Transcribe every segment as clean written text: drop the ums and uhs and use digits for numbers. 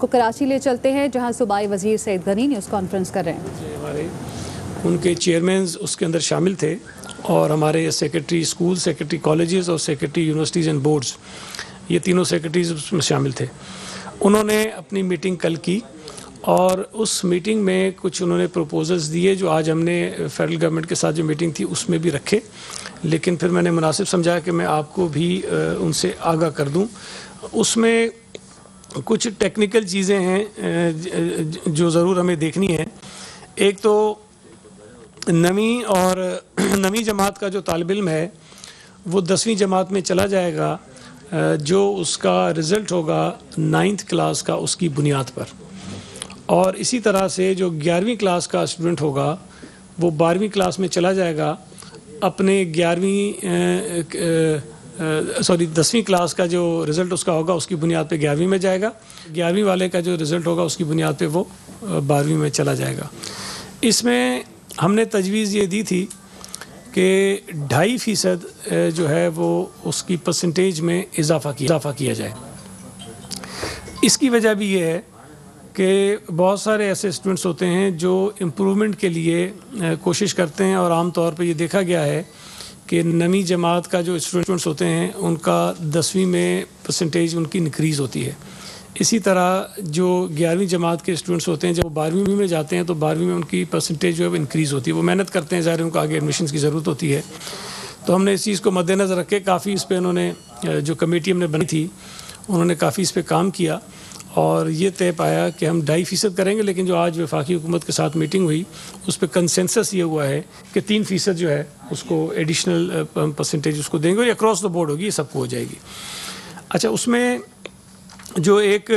آپ کو کراچی لے چلتے ہیں جہاں صوبائی وزیر سعید غنی نیوز کانفرنس کر رہے ہیں. ہمارے ان کے چیئرمینز اس کے اندر شامل تھے اور ہمارے سیکرٹری اسکول، سیکرٹری کالجز اور سیکرٹری یونیورسٹیز اینڈ بورڈز، یہ تینوں سیکرٹریز اس میں شامل تھے. انہوں نے اپنی میٹنگ کل کی اور اس میٹنگ میں کچھ انہوں نے پروپوزلز دیے جو آج ہم نے فیڈرل گورنمنٹ کے ساتھ جو میٹنگ تھی اس میں بھی رکھے، لیکن پھر میں نے مناسب سمجھا کہ میں آپ کو بھی ان سے آگاہ کر دوں. اس میں کچھ ٹیکنیکل چیزیں ہیں جو ضرور ہمیں دیکھنی ہیں. ایک تو نویں جماعت کا جو طالب علم ہے وہ 10ویں جماعت میں چلا جائے گا جو اس کا رزلٹ ہوگا 9th کلاس کا اس کی بنیاد پر، اور اسی طرح سے جو 11ویں کلاس کا اسٹوڈنٹ ہوگا وہ 12ویں کلاس میں چلا جائے گا اپنے 10ویں کلاس کا جو رزلٹ اس کا ہوگا اس کی بنیاد پہ 11ویں میں جائے گا. 11ویں والے کا جو رزلٹ ہوگا اس کی بنیاد پہ وہ 12ویں میں چلا جائے گا. اس میں ہم نے تجویز یہ دی تھی کہ 2.5% جو ہے وہ اس کی پرسنٹیج میں اضافہ کیا جائے. اس کی وجہ بھی یہ ہے کہ بہت سارے ایسے اسٹوڈنٹس ہوتے ہیں جو امپرومنٹ کے لیے کوشش کرتے ہیں، اور عام طور پہ یہ دیکھا گیا ہے کہ 9ویں جماعت کا جو اسٹوڈنٹس ہوتے ہیں ان کا 10ویں میں پرسنٹیج ان کی انکریز ہوتی ہے. اسی طرح جو 11ویں جماعت کے اسٹوڈنٹس ہوتے ہیں جب وہ 12ویں میں جاتے ہیں تو 12ویں میں ان کی پرسنٹیج جو ہے وہ انکریز ہوتی ہے. وہ محنت کرتے ہیں، ظاہر ان کو آگے ایڈمیشنز کی ضرورت ہوتی ہے. تو ہم نے اس چیز کو مد نظر رکھ کے کافی اس پہ انہوں نے جو کمیٹی ہم نے بنی تھی انہوں نے کافی اس پہ کام کیا اور یہ طے پایا کہ ہم 2.5% کریں گے. لیکن جو آج وفاقی حکومت کے ساتھ میٹنگ ہوئی اس پہ کنسنسس یہ ہوا ہے کہ 3% جو ہے اس کو ایڈیشنل پرسنٹیج اس کو دیں گے اور یہ اکراس دا بورڈ ہوگی، یہ سب کو ہو جائے گی. اچھا، اس میں جو ایک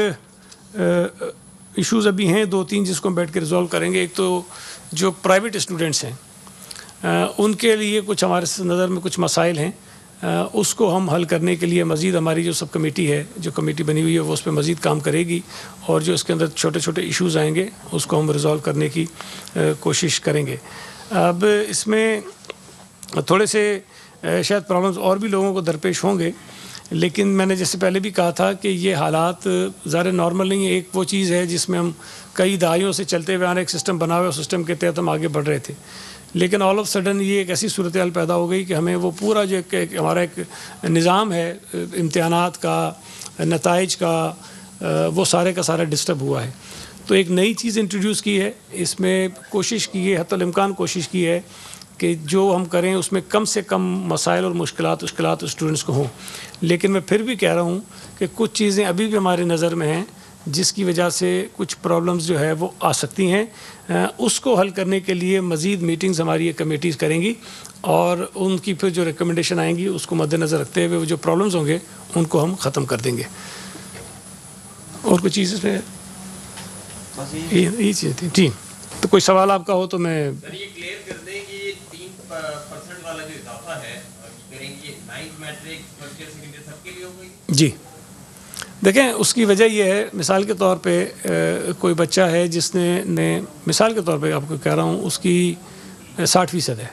ایشوز ابھی ہیں 2-3 جس کو ہم بیٹھ کے ریزالو کریں گے. ایک تو جو پرائیویٹ اسٹوڈنٹس ہیں ان کے لیے کچھ ہمارے نظر میں کچھ مسائل ہیں، اس کو ہم حل کرنے کے لیے مزید ہماری جو سب کمیٹی ہے، جو کمیٹی بنی ہوئی ہے وہ اس پہ مزید کام کرے گی اور جو اس کے اندر چھوٹے چھوٹے ایشوز آئیں گے اس کو ہم ریزالو کرنے کی کوشش کریں گے. اب اس میں تھوڑے سے شاید پرابلمز اور بھی لوگوں کو درپیش ہوں گے، لیکن میں نے جیسے پہلے بھی کہا تھا کہ یہ حالات ظاہر نارمل نہیں ہے. ایک وہ چیز ہے جس میں ہم کئی دہائیوں سے چلتے ہوئے آنے ایک سسٹم بنا ہوا، سسٹم کے تحت ہم آگے بڑھ رہے تھے، لیکن آل آف سڈن یہ ایک ایسی صورتحال پیدا ہو گئی کہ ہمیں وہ پورا جو ہمارا ایک نظام ہے امتحانات کا، نتائج کا، وہ سارے کا سارا ڈسٹرب ہوا ہے. تو ایک نئی چیز انٹروڈیوس کی ہے، اس میں کوشش کی ہے، حتی الامکان کوشش کی ہے کہ جو ہم کریں اس میں کم سے کم مسائل اور مشکلات اسٹوڈنٹس کو ہوں. لیکن میں پھر بھی کہہ رہا ہوں کہ کچھ چیزیں ابھی بھی ہمارے نظر میں ہیں جس کی وجہ سے کچھ پرابلمز جو ہے وہ آ سکتی ہیں. اس کو حل کرنے کے لیے مزید میٹنگز ہماری یہ کمیٹیز کریں گی اور ان کی پھر جو ریکمنڈیشن آئیں گی اس کو مد نظر رکھتے ہوئے وہ جو پرابلمز ہوں گے ان کو ہم ختم کر دیں گے. اور کوئی چیز اس میں یہ چیز تھی جی، تو کوئی سوال آپ کا ہو تو میں یہ کلیئر کر دیں کہ 3% والا جو اضافہ ہے کریں گے 9th matric first year second year سب کے لیے ہوگی. جی دیکھیں، اس کی وجہ یہ ہے، مثال کے طور پہ کوئی بچہ ہے جس نے مثال کے طور پہ آپ کو کہہ رہا ہوں اس کی 60% ہے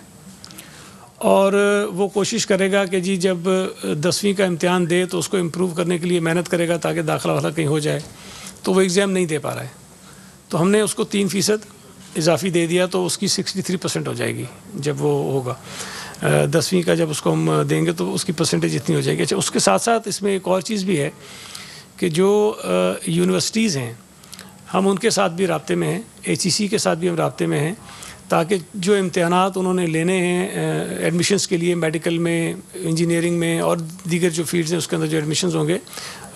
اور وہ کوشش کرے گا کہ جی جب 10ویں کا امتحان دے تو اس کو امپروو کرنے کے لیے محنت کرے گا تاکہ داخلہ والا کہیں ہو جائے، تو وہ ایگزام نہیں دے پا رہا ہے. تو ہم نے اس کو 3% اضافی دے دیا تو اس کی 63% ہو جائے گی جب وہ ہوگا 10ویں کا. جب اس کو ہم دیں گے تو اس کی پرسنٹیج اتنی ہو جائے گی. اچھا، اس کے ساتھ ساتھ اس میں ایک اور چیز بھی ہے کہ جو یونیورسٹیز ہیں ہم ان کے ساتھ بھی رابطے میں ہیں، HEC کے ساتھ بھی ہم رابطے میں ہیں، تاکہ جو امتحانات انہوں نے لینے ہیں ایڈمیشنز کے لیے میڈیکل میں، انجینئرنگ میں اور دیگر جو فیلڈز ہیں اس کے اندر جو ایڈمیشنز ہوں گے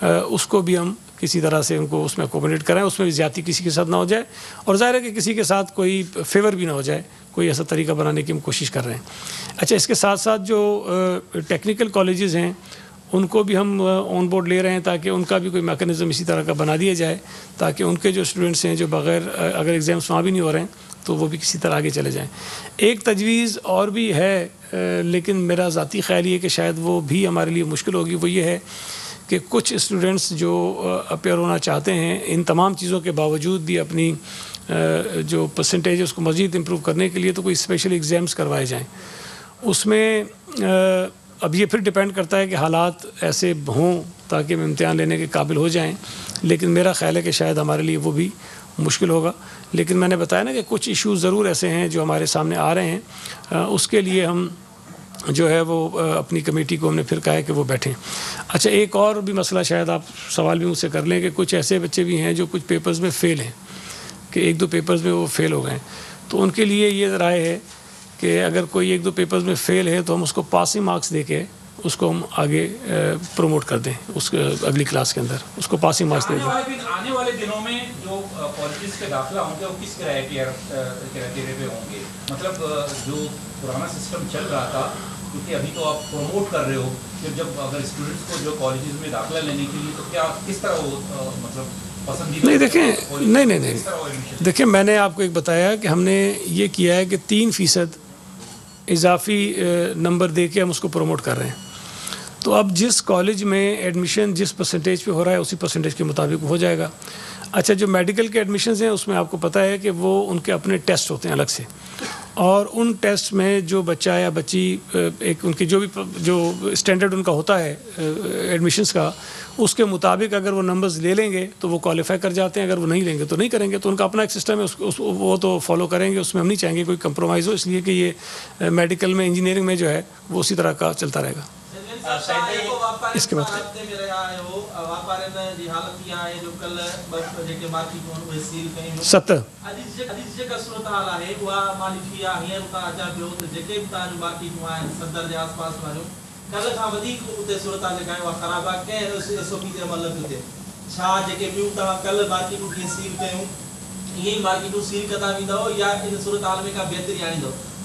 اس کو بھی ہم کسی طرح سے ان کو اس میں اکوموڈیٹ کرائیں، اس میں بھی زیادتی کسی کے ساتھ نہ ہو جائے اور ظاہر ہے کہ کسی کے ساتھ کوئی فیور بھی نہ ہو جائے. کوئی ایسا طریقہ بنانے کی ہم کوشش کر رہے ہیں. اچھا، اس کے ساتھ ساتھ جو ٹیکنیکل کالجز ہیں ان کو بھی ہم آن بورڈ لے رہے ہیں تاکہ ان کا بھی کوئی میکانزم اسی طرح کا بنا دیا جائے تاکہ ان کے جو اسٹوڈنٹس ہیں جو بغیر اگر ایگزامس وہاں بھی نہیں ہو رہے ہیں تو وہ بھی کسی طرح آگے چلے جائیں. ایک تجویز اور بھی ہے لیکن میرا ذاتی خیال یہ کہ شاید وہ بھی ہمارے لیے مشکل ہوگی. وہ یہ ہے کہ کچھ اسٹوڈنٹس جو اپیئر ہونا چاہتے ہیں ان تمام چیزوں کے باوجود بھی اپنی جو پرسنٹیج اس کو مزید امپروو کرنے کے لیے تو کوئی اسپیشل ایگزامس کروائے جائیں. اس میں اب یہ پھر ڈیپینڈ کرتا ہے کہ حالات ایسے ہوں تاکہ ہم امتحان لینے کے قابل ہو جائیں، لیکن میرا خیال ہے کہ شاید ہمارے لیے وہ بھی مشکل ہوگا. لیکن میں نے بتایا نا کہ کچھ ایشوز ضرور ایسے ہیں جو ہمارے سامنے آ رہے ہیں، اس کے لیے ہم جو ہے وہ اپنی کمیٹی کو ہم نے پھر کہا ہے کہ وہ بیٹھیں. اچھا، ایک اور بھی مسئلہ شاید آپ سوال بھی مجھ سے کر لیں کہ کچھ ایسے بچے بھی ہیں جو کچھ پیپرز میں فیل ہیں، کہ 1-2 پیپرز میں وہ فیل ہو گئے ہیں. تو ان کے لیے یہ رائے ہے کہ اگر کوئی 1-2 پیپرز میں فیل ہے تو ہم اس کو پاسنگ مارکس دے کے اس کو ہم آگے پروموٹ کر دیں، اس اگلی کلاس کے اندر اس کو پاسنگ مارکس دے دیں. آنے والے دنوں میں جو کالجز کے داخلہ ہوں گے وہ کس کرائٹیریا پہ ہوں گے؟ مطلب جو پرانا سسٹم چل رہا تھا، کیونکہ ابھی تو آپ پروموٹ کر رہے ہو، کہ جب اگر اسٹوڈنٹس کو جو کالجز میں داخلہ لینے کے لیے، تو کیا کس طرح وہ مطلب پسندیدہ؟ نہیں دیکھیں دیکھیں میں نے آپ کو ایک بتایا کہ ہم نے یہ کیا ہے کہ 3% اضافی نمبر دے کے ہم اس کو پروموٹ کر رہے ہیں. تو اب جس کالج میں ایڈمیشن جس پرسنٹیج پہ ہو رہا ہے اسی پرسنٹیج کے مطابق ہو جائے گا. اچھا، جو میڈیکل کے ایڈمیشنز ہیں اس میں آپ کو پتہ ہے کہ وہ ان کے اپنے ٹیسٹ ہوتے ہیں الگ سے، اور ان ٹیسٹ میں جو بچہ یا بچی ایک ان کی جو اسٹینڈرڈ ان کا ہوتا ہے ایڈمیشنز کا، اس کے مطابق اگر وہ نمبرز لے لیں گے تو وہ کوالیفائی کر جاتے ہیں، اگر وہ نہیں لیں گے تو نہیں کریں گے. تو ان کا اپنا ایک سسٹم ہے، وہ تو فالو کریں گے، اس میں ہم نہیں چاہیں گے کوئی کمپرومائز ہو، اس لیے کہ یہ میڈیکل میں انجینئرنگ میں جو ہے وہ اسی طرح کا چلتا رہے گا. اس کے بعد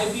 IB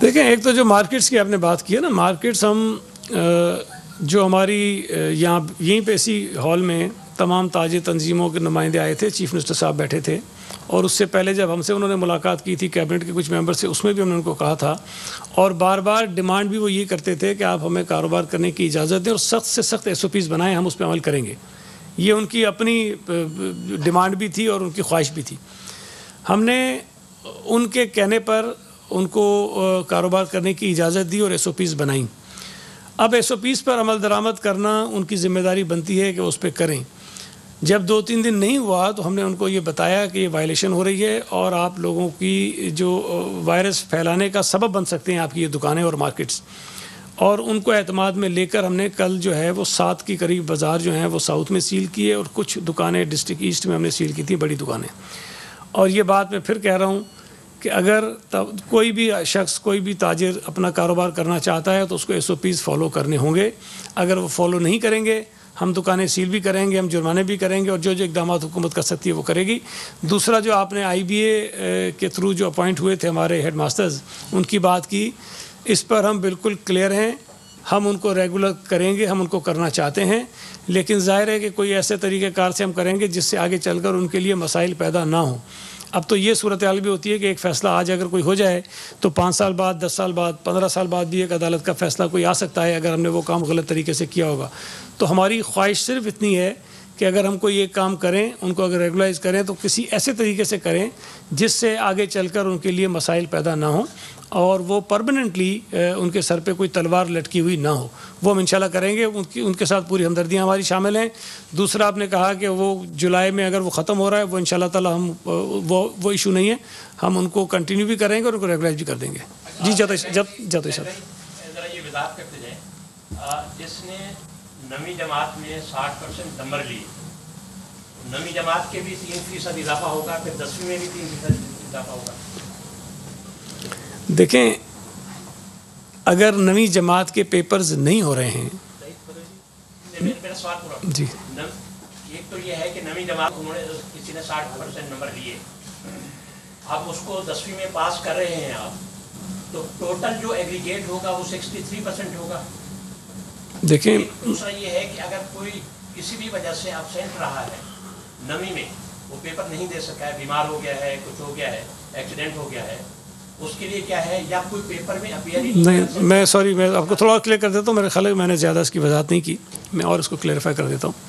دیکھیں، ایک تو جو مارکیٹس کی آپ نے بات کی ہے نا، مارکیٹس ہم جو ہماری یہیں پہ اسی ہال میں تمام تاجر تنظیموں کے نمائندے آئے تھے، چیف منسٹر صاحب بیٹھے تھے، اور اس سے پہلے جب ہم سے انہوں نے ملاقات کی تھی کیبنٹ کے کچھ ممبر سے، اس میں بھی ہم نے ان کو کہا تھا، اور بار بار ڈیمانڈ بھی وہ یہ کرتے تھے کہ آپ ہمیں کاروبار کرنے کی اجازت دیں اور سخت سے سخت SOPs بنائیں، ہم اس پہ عمل کریں گے. یہ ان کی اپنی ڈیمانڈ بھی تھی اور ان کی خواہش بھی تھی. ہم نے ان کے کہنے پر ان کو کاروبار کرنے کی اجازت دی اور SOPs بنائیں. اب SOPs پر عمل درآمد کرنا ان کی ذمہ داری بنتی ہے کہ اس پہ کریں. جب 2-3 دن نہیں ہوا تو ہم نے ان کو یہ بتایا کہ یہ وائلیشن ہو رہی ہے اور آپ لوگوں کی جو وائرس پھیلانے کا سبب بن سکتے ہیں آپ کی یہ دکانیں اور مارکیٹس. اور ان کو اعتماد میں لے کر ہم نے کل جو ہے وہ 7 کے قریب بازار جو ہیں وہ ساؤتھ میں سیل کیے، اور کچھ دکانیں ڈسٹرکٹ ایسٹ میں ہم نے سیل کی تھیں، بڑی دکانیں. اور یہ بات میں پھر کہہ رہا ہوں کہ اگر کوئی بھی شخص، کوئی بھی تاجر اپنا کاروبار کرنا چاہتا ہے تو اس کو SOPs فالو کرنے ہوں گے. اگر وہ فالو نہیں کریں گے، ہم دکانیں سیل بھی کریں گے، ہم جرمانے بھی کریں گے، اور جو اقدامات حکومت کر سکتی ہے وہ کرے گی. دوسرا، جو آپ نے IBA کے تھرو جو اپوائنٹ ہوئے تھے ہمارے ہیڈ ماسٹرز، ان کی بات کی، اس پر ہم بالکل کلیئر ہیں. ہم ان کو ریگولر کریں گے، ہم ان کو کرنا چاہتے ہیں، لیکن ظاہر ہے کہ کوئی ایسے طریقہ کار سے ہم کریں گے جس سے آگے چل کر ان کے لیے مسائل پیدا نہ ہوں. اب تو یہ صورتحال بھی ہوتی ہے کہ ایک فیصلہ آج اگر کوئی ہو جائے تو 5 سال بعد، 10 سال بعد، 15 سال بعد بھی ایک عدالت کا فیصلہ کوئی آ سکتا ہے اگر ہم نے وہ کام غلط طریقے سے کیا ہوگا. تو ہماری خواہش صرف اتنی ہے کہ اگر ہم کوئی ایک کام کریں، ان کو اگر ریگولائز کریں تو کسی ایسے طریقے سے کریں جس سے آگے چل کر ان کے لیے مسائل پیدا نہ ہوں اور وہ پرماننٹلی ان کے سر پہ کوئی تلوار لٹکی ہوئی نہ ہو. وہ ہم انشاءاللہ کریں گے. ان کے ساتھ پوری ہمدردیاں ہماری شامل ہیں. دوسرا، آپ نے کہا کہ وہ جولائی میں اگر وہ ختم ہو رہا ہے، وہ انشاءاللہ تعالی ہم وہ ایشو نہیں ہے، ہم ان کو کنٹینیو بھی کریں گے اور ان کو ریگولائز بھی کر دیں گے. جی، جب ذرا یہ وضاحت کرتے جائیں، جس نے 9ویں جماعت میں 60% نمبر لیے، 9ویں جماعت کے بھی 3% اضافہ ہوگا، پھر 10ویں میں بھی 3% اضافہ ہوگا. دیکھیں، اگر 9ویں جماعت کے پیپرز نہیں ہو رہے ہیں، میرا سوال پورا جی، ایک تو یہ ہے کہ 9ویں جماعت انہوں نے کسی نے 60% نمبر لیے، اب اس کو 10ویں میں پاس کر رہے ہیں آپ، تو ٹوٹل جو ایگریگیٹ ہوگا وہ 63% ہوگا. دیکھیں، دوسرا یہ ہے کہ اگر کوئی کسی بھی وجہ سے ابسینٹ رہا ہے 9ویں میں، وہ پیپر نہیں دے سکا ہے، بیمار ہو گیا ہے، کچھ ہو گیا ہے، ایکسیڈنٹ ہو گیا ہے، اس کے لیے کیا ہے، یا کوئی پیپر میں اپیئر ہی نہیں، میں سوری، میں آپ کو تھوڑا کلیئر کر دیتا ہوں. میرے خیال ہے میں نے زیادہ اس کی وضاحت نہیں کی، میں اور اس کو کلیئرفائی کر دیتا ہوں.